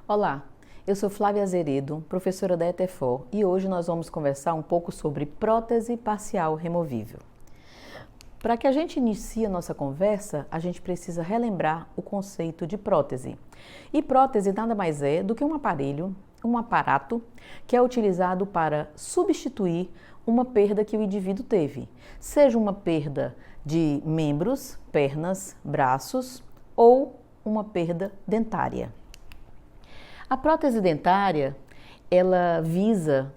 Olá, eu sou Flávia Azeredo, professora da ETEFOR, e hoje nós vamos conversar um pouco sobre prótese parcial removível. Para que a gente inicie a nossa conversa, a gente precisa relembrar o conceito de prótese. E prótese nada mais é do que um aparelho, um aparato, que é utilizado para substituir uma perda que o indivíduo teve, seja uma perda de membros, pernas, braços ou uma perda dentária. A prótese dentária, ela visa,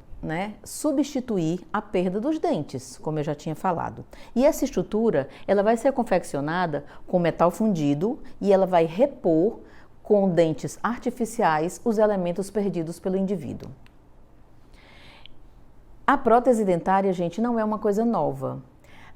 substituir a perda dos dentes, como eu já tinha falado. E essa estrutura, ela vai ser confeccionada com metal fundido e ela vai repor com dentes artificiais os elementos perdidos pelo indivíduo. A prótese dentária, gente, não é uma coisa nova.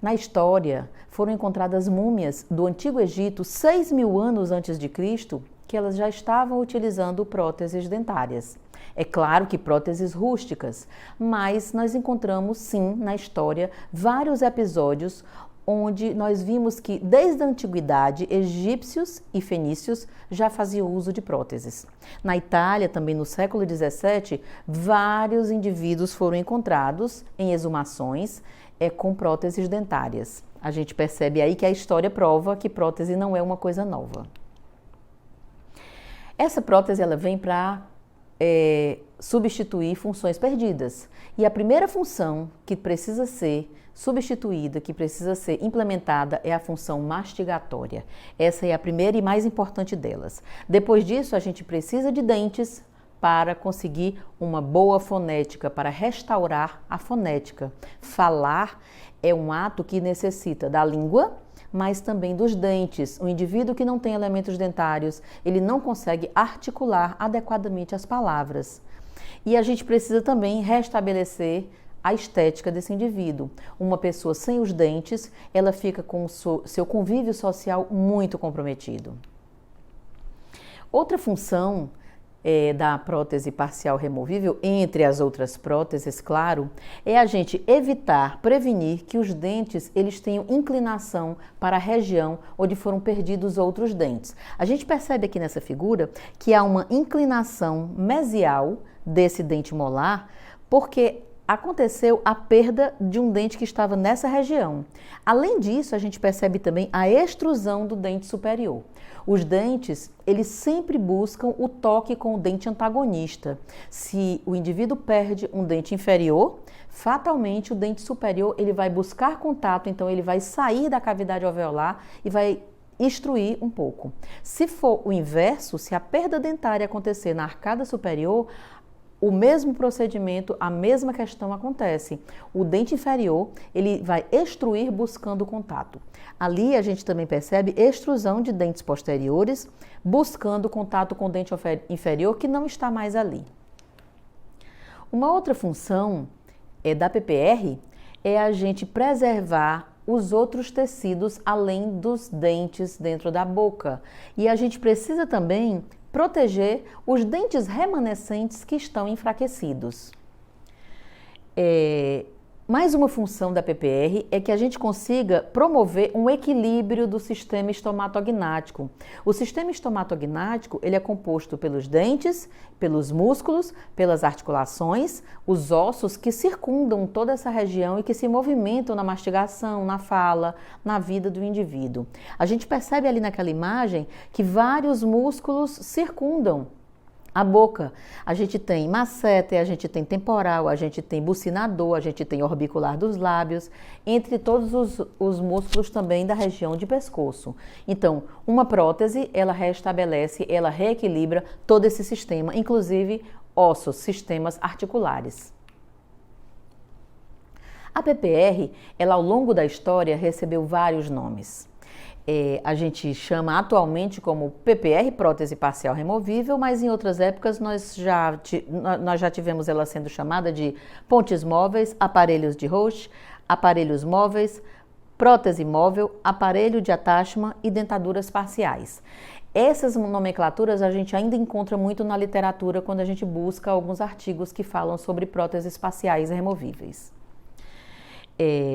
Na história, foram encontradas múmias do Antigo Egito 6.000 anos antes de Cristo, que elas já estavam utilizando próteses dentárias. É claro que próteses rústicas, mas nós encontramos sim na história vários episódios onde nós vimos que desde a antiguidade egípcios e fenícios já faziam uso de próteses. Na Itália, também no século XVII, vários indivíduos foram encontrados em exumações com próteses dentárias. A gente percebe aí que a história prova que prótese não é uma coisa nova. Essa prótese ela vem para substituir funções perdidas. E a primeira função que precisa ser substituída, que precisa ser implementada, é a função mastigatória. Essa é a primeira e mais importante delas. Depois disso, a gente precisa de dentes para conseguir uma boa fonética, para restaurar a fonética. Falar é um ato que necessita da língua, mas também dos dentes. O indivíduo que não tem elementos dentários, ele não consegue articular adequadamente as palavras. E a gente precisa também restabelecer a estética desse indivíduo. Uma pessoa sem os dentes, ela fica com o seu convívio social muito comprometido. Outra função da prótese parcial removível, entre as outras próteses, claro, é a gente evitar, prevenir que os dentes eles tenham inclinação para a região onde foram perdidos outros dentes. A gente percebe aqui nessa figura que há uma inclinação mesial desse dente molar, porque aconteceu a perda de um dente que estava nessa região. Além disso, a gente percebe também a extrusão do dente superior. Os dentes, eles sempre buscam o toque com o dente antagonista. Se o indivíduo perde um dente inferior, fatalmente o dente superior ele vai buscar contato, então ele vai sair da cavidade alveolar e vai extruir um pouco. Se for o inverso, se a perda dentária acontecer na arcada superior, o mesmo procedimento, a mesma questão acontece. O dente inferior, ele vai extruir buscando contato. Ali a gente também percebe extrusão de dentes posteriores, buscando contato com o dente inferior que não está mais ali. Uma outra função da PPR é a gente preservar os outros tecidos além dos dentes dentro da boca. E a gente precisa também proteger os dentes remanescentes que estão enfraquecidos. Mais uma função da PPR é que a gente consiga promover um equilíbrio do sistema estomatognático. O sistema estomatognático ele é composto pelos dentes, pelos músculos, pelas articulações, os ossos que circundam toda essa região e que se movimentam na mastigação, na fala, na vida do indivíduo. A gente percebe ali naquela imagem que vários músculos circundam a boca. A gente tem masseter, a gente tem temporal, a gente tem bucinador, a gente tem orbicular dos lábios, entre todos os músculos também da região de pescoço. Então, uma prótese, ela restabelece, ela reequilibra todo esse sistema, inclusive ossos, sistemas articulares. A PPR, ela ao longo da história recebeu vários nomes. A gente chama atualmente como PPR, prótese parcial removível, mas em outras épocas nós já tivemos ela sendo chamada de pontes móveis, aparelhos de Roche, aparelhos móveis, prótese móvel, aparelho de attachment e dentaduras parciais. Essas nomenclaturas a gente ainda encontra muito na literatura quando a gente busca alguns artigos que falam sobre próteses parciais removíveis.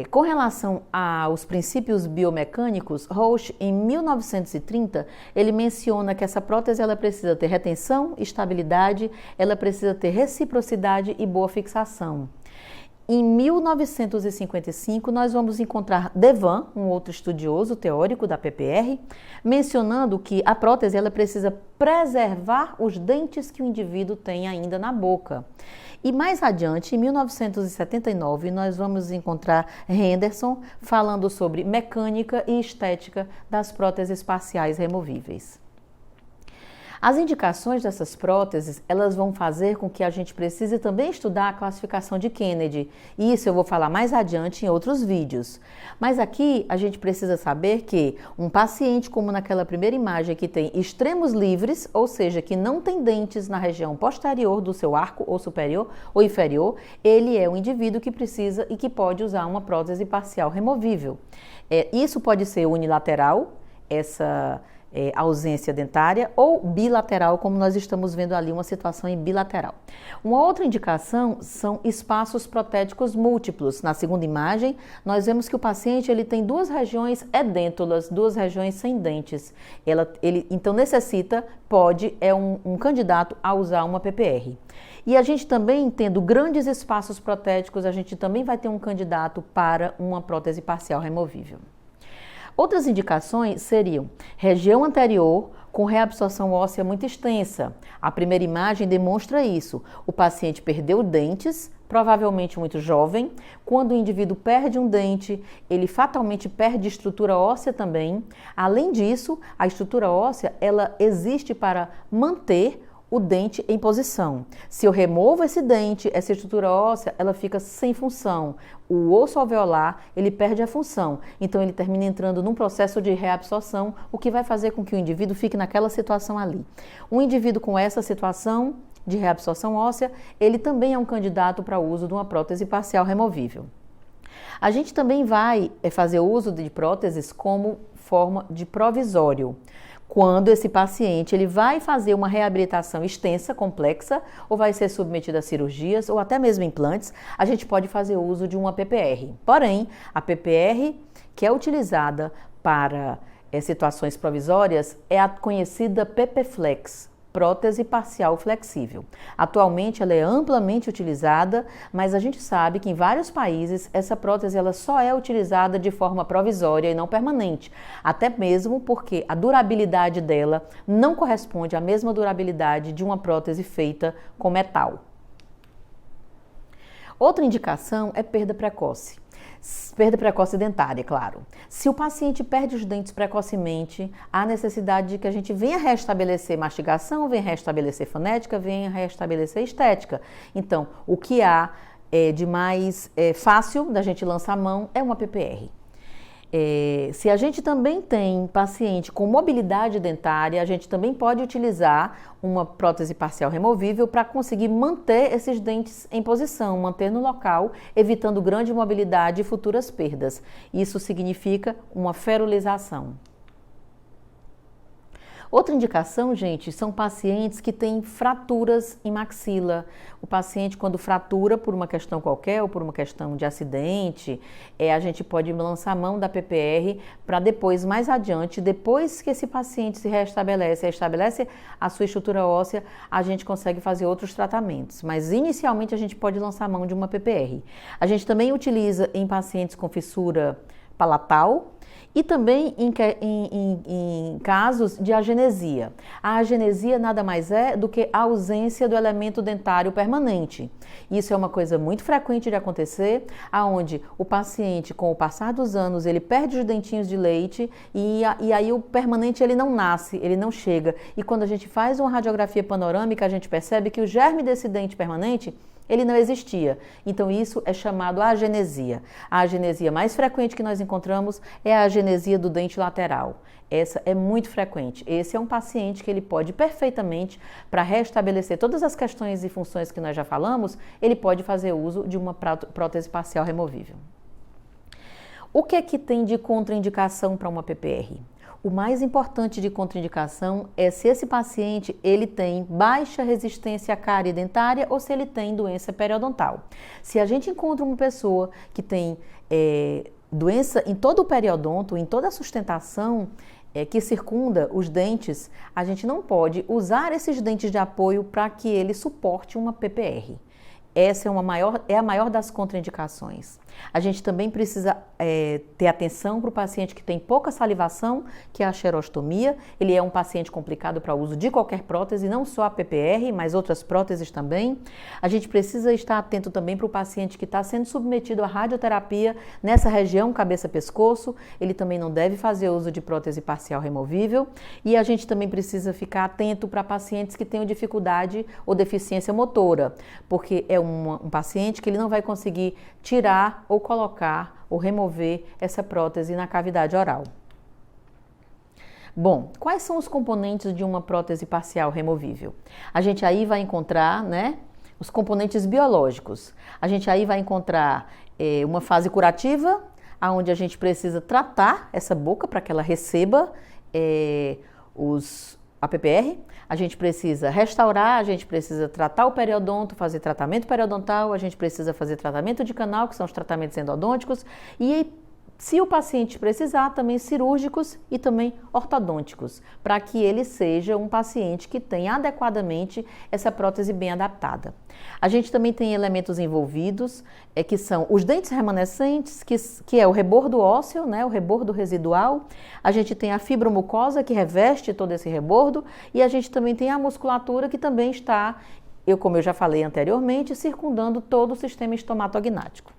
Com relação aos princípios biomecânicos, Roche, em 1930, ele menciona que essa prótese ela precisa ter retenção, estabilidade, ela precisa ter reciprocidade e boa fixação. Em 1955, nós vamos encontrar Devan, um outro estudioso teórico da PPR, mencionando que a prótese ela precisa preservar os dentes que o indivíduo tem ainda na boca. E mais adiante, em 1979, nós vamos encontrar Henderson falando sobre mecânica e estética das próteses parciais removíveis. As indicações dessas próteses, elas vão fazer com que a gente precise também estudar a classificação de Kennedy. E isso eu vou falar mais adiante em outros vídeos. Mas aqui a gente precisa saber que um paciente, como naquela primeira imagem, que tem extremos livres, ou seja, que não tem dentes na região posterior do seu arco, ou superior ou inferior, ele é um indivíduo que precisa e que pode usar uma prótese parcial removível. Isso pode ser unilateral, essa ausência dentária, ou bilateral, como nós estamos vendo ali uma situação em bilateral. Uma outra indicação são espaços protéticos múltiplos. Na segunda imagem, nós vemos que o paciente ele tem duas regiões edêntulas, duas regiões sem dentes. Ele então necessita, é um candidato a usar uma PPR. E a gente também, tendo grandes espaços protéticos, a gente também vai ter um candidato para uma prótese parcial removível. Outras indicações seriam região anterior com reabsorção óssea muito extensa. A primeira imagem demonstra isso. O paciente perdeu dentes, provavelmente muito jovem. Quando o indivíduo perde um dente, ele fatalmente perde estrutura óssea também. Além disso, a estrutura óssea ela existe para manter o dente em posição. Se eu removo esse dente, essa estrutura óssea, ela fica sem função. O osso alveolar, ele perde a função. Então, ele termina entrando num processo de reabsorção, o que vai fazer com que o indivíduo fique naquela situação ali. Um indivíduo com essa situação de reabsorção óssea, ele também é um candidato para o uso de uma prótese parcial removível. A gente também vai fazer uso de próteses como forma de provisório. Quando esse paciente ele vai fazer uma reabilitação extensa, complexa, ou vai ser submetido a cirurgias ou até mesmo implantes, a gente pode fazer uso de uma PPR. Porém, a PPR que é utilizada para situações provisórias é a conhecida PPFlex, prótese parcial flexível. Atualmente ela é amplamente utilizada, mas a gente sabe que em vários países essa prótese ela só é utilizada de forma provisória e não permanente, até mesmo porque a durabilidade dela não corresponde à mesma durabilidade de uma prótese feita com metal. Outra indicação é perda precoce. Perda precoce dentária, claro. Se o paciente perde os dentes precocemente, há necessidade de que a gente venha restabelecer mastigação, venha restabelecer fonética, venha restabelecer estética. Então, o que há de mais fácil da gente lançar a mão é uma PPR. Se a gente também tem paciente com mobilidade dentária, a gente também pode utilizar uma prótese parcial removível para conseguir manter esses dentes em posição, manter no local, evitando grande mobilidade e futuras perdas. Isso significa uma ferulização. Outra indicação, gente, são pacientes que têm fraturas em maxila. O paciente, quando fratura por uma questão qualquer ou por uma questão de acidente, a gente pode lançar a mão da PPR para depois, mais adiante, depois que esse paciente se restabelece a sua estrutura óssea, a gente consegue fazer outros tratamentos. Mas, inicialmente, a gente pode lançar a mão de uma PPR. A gente também utiliza em pacientes com fissura palatal, e também em casos de agenesia. A agenesia nada mais é do que a ausência do elemento dentário permanente. Isso é uma coisa muito frequente de acontecer, aonde o paciente, com o passar dos anos, ele perde os dentinhos de leite e aí o permanente ele não nasce, ele não chega. E quando a gente faz uma radiografia panorâmica, a gente percebe que o germe desse dente permanente ele não existia. Então, isso é chamado agenesia. A agenesia mais frequente que nós encontramos é a agenesia do dente lateral. Essa é muito frequente. Esse é um paciente que ele pode perfeitamente, para restabelecer todas as questões e funções que nós já falamos, ele pode fazer uso de uma prótese parcial removível. O que é que tem de contraindicação para uma PPR? O mais importante de contraindicação é se esse paciente ele tem baixa resistência à cárie dentária ou se ele tem doença periodontal. Se a gente encontra uma pessoa que tem doença em todo o periodonto, em toda a sustentação que circunda os dentes, a gente não pode usar esses dentes de apoio para que ele suporte uma PPR. Essa é a maior das contraindicações. A gente também precisa ter atenção para o paciente que tem pouca salivação, que é a xerostomia. Ele é um paciente complicado para o uso de qualquer prótese, não só a PPR, mas outras próteses também. A gente precisa estar atento também para o paciente que está sendo submetido à radioterapia nessa região cabeça-pescoço. Ele também não deve fazer uso de prótese parcial removível. E a gente também precisa ficar atento para pacientes que tenham dificuldade ou deficiência motora, porque é um paciente que ele não vai conseguir tirar ou colocar ou remover essa prótese na cavidade oral. Bom, quais são os componentes de uma prótese parcial removível? A gente aí vai encontrar, os componentes biológicos. A gente aí vai encontrar uma fase curativa, onde a gente precisa tratar essa boca para que ela receba a PPR. A gente precisa restaurar, a gente precisa tratar o periodonto, fazer tratamento periodontal, a gente precisa fazer tratamento de canal, que são os tratamentos endodônticos, e se o paciente precisar, também cirúrgicos e também ortodônticos, para que ele seja um paciente que tenha adequadamente essa prótese bem adaptada. A gente também tem elementos envolvidos, que são os dentes remanescentes, que é o rebordo ósseo, o rebordo residual. A gente tem a fibromucosa, que reveste todo esse rebordo, e a gente também tem a musculatura, que também está, como eu já falei anteriormente, circundando todo o sistema estomatognático.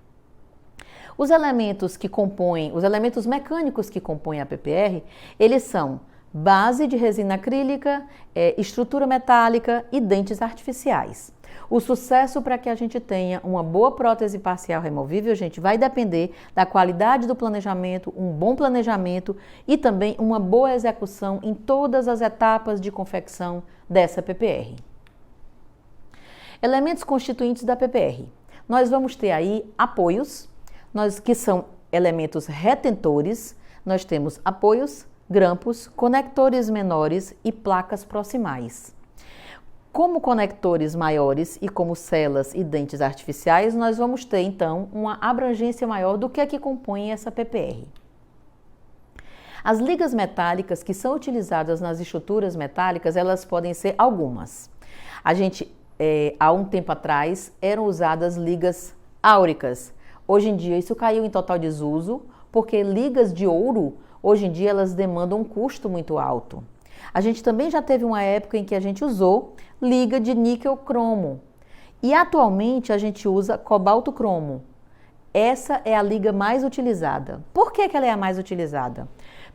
Os elementos mecânicos que compõem a PPR, eles são base de resina acrílica, estrutura metálica e dentes artificiais. O sucesso para que a gente tenha uma boa prótese parcial removível, gente, vai depender da qualidade do planejamento, um bom planejamento e também uma boa execução em todas as etapas de confecção dessa PPR. Elementos constituintes da PPR. Nós vamos ter aí apoios, que são elementos retentores. Nós temos apoios, grampos, conectores menores e placas proximais. Como conectores maiores e como celas e dentes artificiais, nós vamos ter, então, uma abrangência maior do que a que compõe essa PPR. As ligas metálicas que são utilizadas nas estruturas metálicas, elas podem ser algumas. Há um tempo atrás, eram usadas ligas áuricas. Hoje em dia, isso caiu em total desuso, porque ligas de ouro, hoje em dia, elas demandam um custo muito alto. A gente também já teve uma época em que a gente usou liga de níquel cromo. E atualmente a gente usa cobalto cromo. Essa é a liga mais utilizada. Por que ela é a mais utilizada?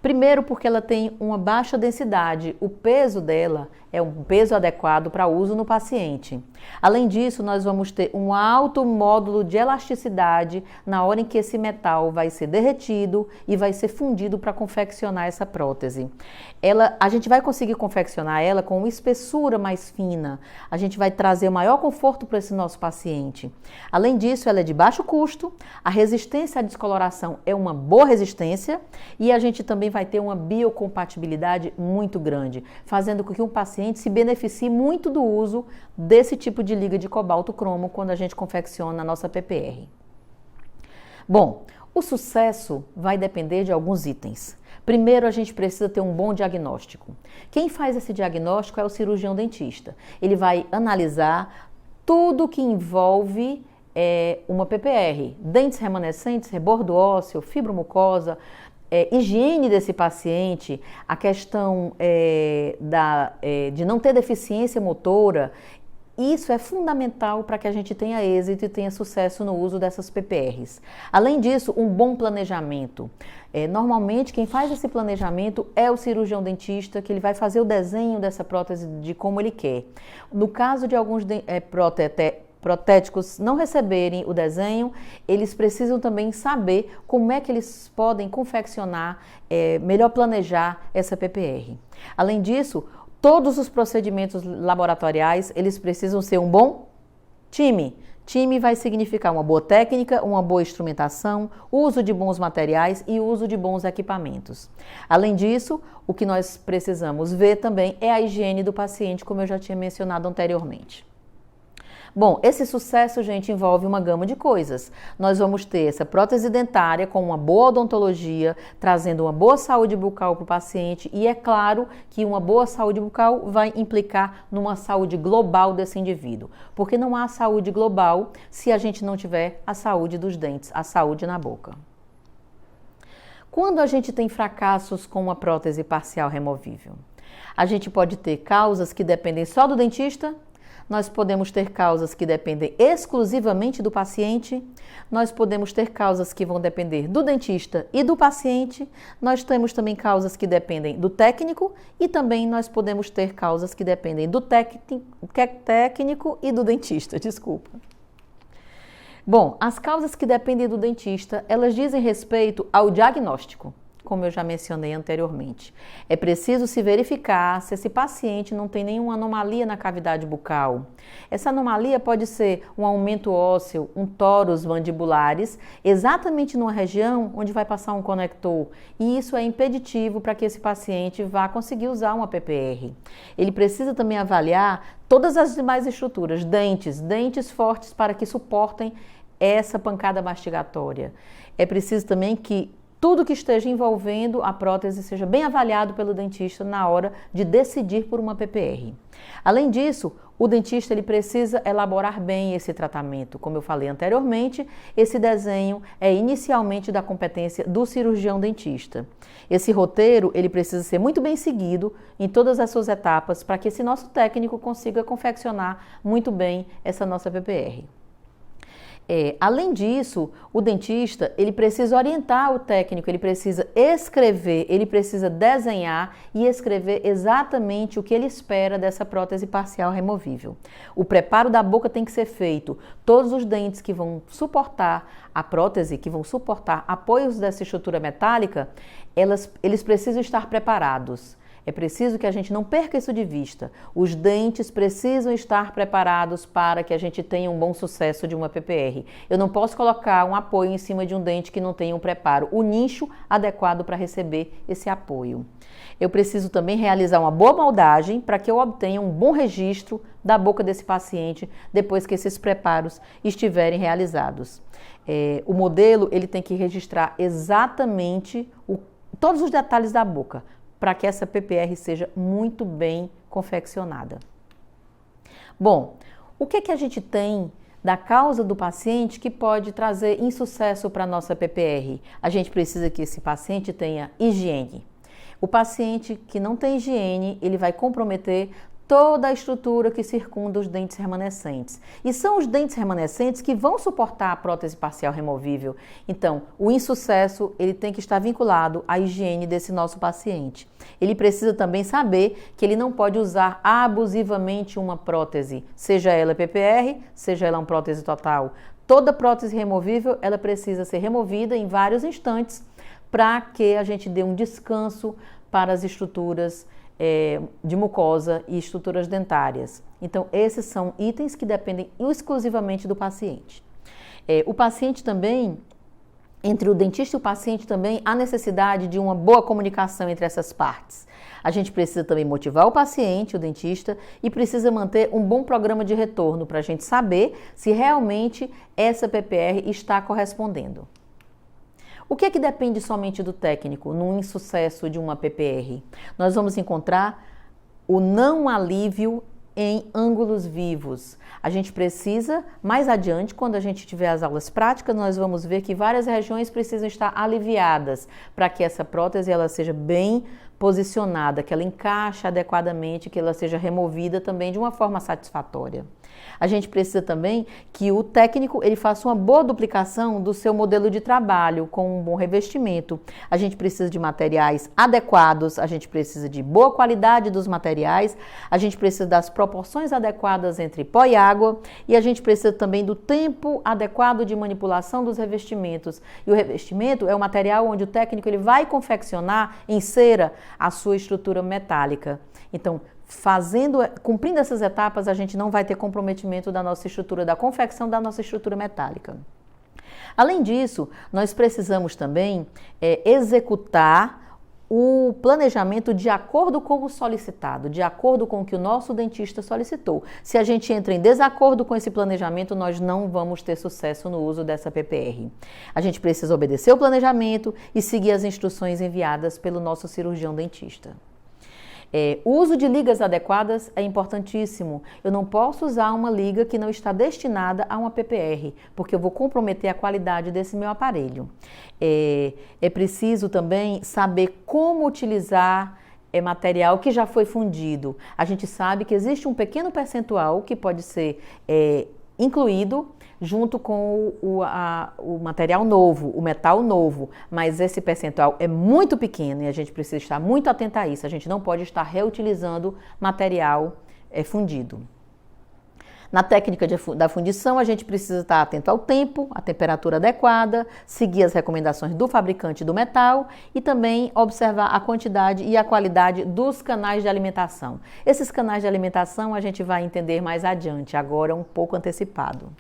Primeiro, porque ela tem uma baixa densidade. O peso dela é um peso adequado para uso no paciente. Além disso, nós vamos ter um alto módulo de elasticidade na hora em que esse metal vai ser derretido e vai ser fundido para confeccionar essa prótese. A gente vai conseguir confeccionar ela com uma espessura mais fina. A gente vai trazer maior conforto para esse nosso paciente. Além disso, ela é de baixo custo, a resistência à descoloração é uma boa resistência e a gente também vai ter uma biocompatibilidade muito grande, fazendo com que um paciente se beneficie muito do uso desse tipo de liga de cobalto cromo quando a gente confecciona a nossa PPR. Bom, o sucesso vai depender de alguns itens. Primeiro, a gente precisa ter um bom diagnóstico. Quem faz esse diagnóstico é o cirurgião dentista. Ele vai analisar tudo que envolve uma PPR, dentes remanescentes, rebordo ósseo, fibromucosa, higiene desse paciente, a questão de não ter deficiência motora. Isso é fundamental para que a gente tenha êxito e tenha sucesso no uso dessas PPRs. Além disso, um bom planejamento. Normalmente, quem faz esse planejamento é o cirurgião dentista, que ele vai fazer o desenho dessa prótese de como ele quer. No caso de alguns protéticos não receberem o desenho, eles precisam também saber como é que eles podem confeccionar, melhor planejar essa PPR. Além disso, todos os procedimentos laboratoriais, eles precisam ser um bom time, Time vai significar uma boa técnica, uma boa instrumentação, uso de bons materiais e uso de bons equipamentos. Além disso, o que nós precisamos ver também é a higiene do paciente, como eu já tinha mencionado anteriormente. Bom, esse sucesso, gente, envolve uma gama de coisas. Nós vamos ter essa prótese dentária com uma boa odontologia, trazendo uma boa saúde bucal para o paciente e é claro que uma boa saúde bucal vai implicar numa saúde global desse indivíduo, porque não há saúde global se a gente não tiver a saúde dos dentes, a saúde na boca. Quando a gente tem fracassos com uma prótese parcial removível, a gente pode ter causas que dependem só do dentista. Nós podemos ter causas que dependem exclusivamente do paciente, nós podemos ter causas que vão depender do dentista e do paciente, nós temos também causas que dependem do técnico e também nós podemos ter causas que dependem do técnico e do dentista, desculpa. Bom, as causas que dependem do dentista, elas dizem respeito ao diagnóstico. Como eu já mencionei anteriormente. É preciso se verificar se esse paciente não tem nenhuma anomalia na cavidade bucal. Essa anomalia pode ser um aumento ósseo, um torus mandibulares, exatamente numa região onde vai passar um conector. E isso é impeditivo para que esse paciente vá conseguir usar uma PPR. Ele precisa também avaliar todas as demais estruturas, dentes fortes para que suportem essa pancada mastigatória. É preciso também que tudo que esteja envolvendo a prótese seja bem avaliado pelo dentista na hora de decidir por uma PPR. Além disso, o dentista ele precisa elaborar bem esse tratamento. Como eu falei anteriormente, esse desenho é inicialmente da competência do cirurgião dentista. Esse roteiro ele precisa ser muito bem seguido em todas as suas etapas para que esse nosso técnico consiga confeccionar muito bem essa nossa PPR. Além disso, o dentista ele precisa orientar o técnico, ele precisa escrever, ele precisa desenhar e escrever exatamente o que ele espera dessa prótese parcial removível. O preparo da boca tem que ser feito. Todos os dentes que vão suportar a prótese, que vão suportar apoios dessa estrutura metálica, eles precisam estar preparados. É preciso que a gente não perca isso de vista. Os dentes precisam estar preparados para que a gente tenha um bom sucesso de uma PPR. Eu não posso colocar um apoio em cima de um dente que não tenha um preparo, o nicho adequado para receber esse apoio. Eu preciso também realizar uma boa moldagem para que eu obtenha um bom registro da boca desse paciente depois que esses preparos estiverem realizados. O modelo ele tem que registrar exatamente todos os detalhes da boca, para que essa PPR seja muito bem confeccionada. Bom, o que a gente tem da causa do paciente que pode trazer insucesso para a nossa PPR? A gente precisa que esse paciente tenha higiene. O paciente que não tem higiene, ele vai comprometer toda a estrutura que circunda os dentes remanescentes. E são os dentes remanescentes que vão suportar a prótese parcial removível. Então, o insucesso ele tem que estar vinculado à higiene desse nosso paciente. Ele precisa também saber que ele não pode usar abusivamente uma prótese, seja ela PPR, seja ela uma prótese total. Toda prótese removível, ela precisa ser removida em vários instantes para que a gente dê um descanso para as estruturas de mucosa e estruturas dentárias. Então, esses são itens que dependem exclusivamente do paciente. O paciente também, entre o dentista e o paciente também, há necessidade de uma boa comunicação entre essas partes. A gente precisa também motivar o paciente, o dentista, e precisa manter um bom programa de retorno para a gente saber se realmente essa PPR está correspondendo. O que é que depende somente do técnico no insucesso de uma PPR? Nós vamos encontrar o não alívio em ângulos vivos. A gente precisa, mais adiante, quando a gente tiver as aulas práticas, nós vamos ver que várias regiões precisam estar aliviadas para que essa prótese ela seja bem posicionada, que ela encaixe adequadamente, que ela seja removida também de uma forma satisfatória. A gente precisa também que o técnico ele faça uma boa duplicação do seu modelo de trabalho com um bom revestimento. A gente precisa de materiais adequados, a gente precisa de boa qualidade dos materiais, a gente precisa das proporções adequadas entre pó e água e a gente precisa também do tempo adequado de manipulação dos revestimentos. E o revestimento é o material onde o técnico ele vai confeccionar em cera a sua estrutura metálica. Então, cumprindo essas etapas, a gente não vai ter comprometimento da nossa estrutura, da confecção da nossa estrutura metálica. Além disso, nós precisamos também executar o planejamento de acordo com o solicitado, de acordo com o que o nosso dentista solicitou. Se a gente entra em desacordo com esse planejamento, nós não vamos ter sucesso no uso dessa PPR. A gente precisa obedecer o planejamento e seguir as instruções enviadas pelo nosso cirurgião dentista. O uso de ligas adequadas é importantíssimo. Eu não posso usar uma liga que não está destinada a uma PPR, porque eu vou comprometer a qualidade desse meu aparelho. É preciso também saber como utilizar material que já foi fundido. A gente sabe que existe um pequeno percentual que pode ser incluído junto com o material novo, o metal novo, mas esse percentual é muito pequeno e a gente precisa estar muito atento a isso. A gente não pode estar reutilizando material fundido. Na técnica da fundição, a gente precisa estar atento ao tempo, à temperatura adequada, seguir as recomendações do fabricante do metal e também observar a quantidade e a qualidade dos canais de alimentação. Esses canais de alimentação a gente vai entender mais adiante, agora um pouco antecipado.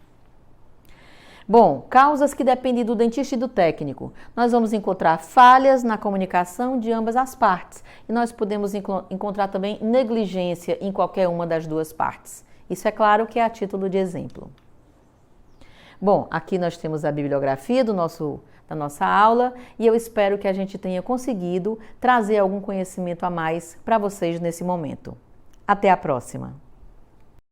Bom, causas que dependem do dentista e do técnico. Nós vamos encontrar falhas na comunicação de ambas as partes e nós podemos encontrar também negligência em qualquer uma das duas partes. Isso é claro que é a título de exemplo. Bom, aqui nós temos a bibliografia da nossa aula e eu espero que a gente tenha conseguido trazer algum conhecimento a mais para vocês nesse momento. Até a próxima!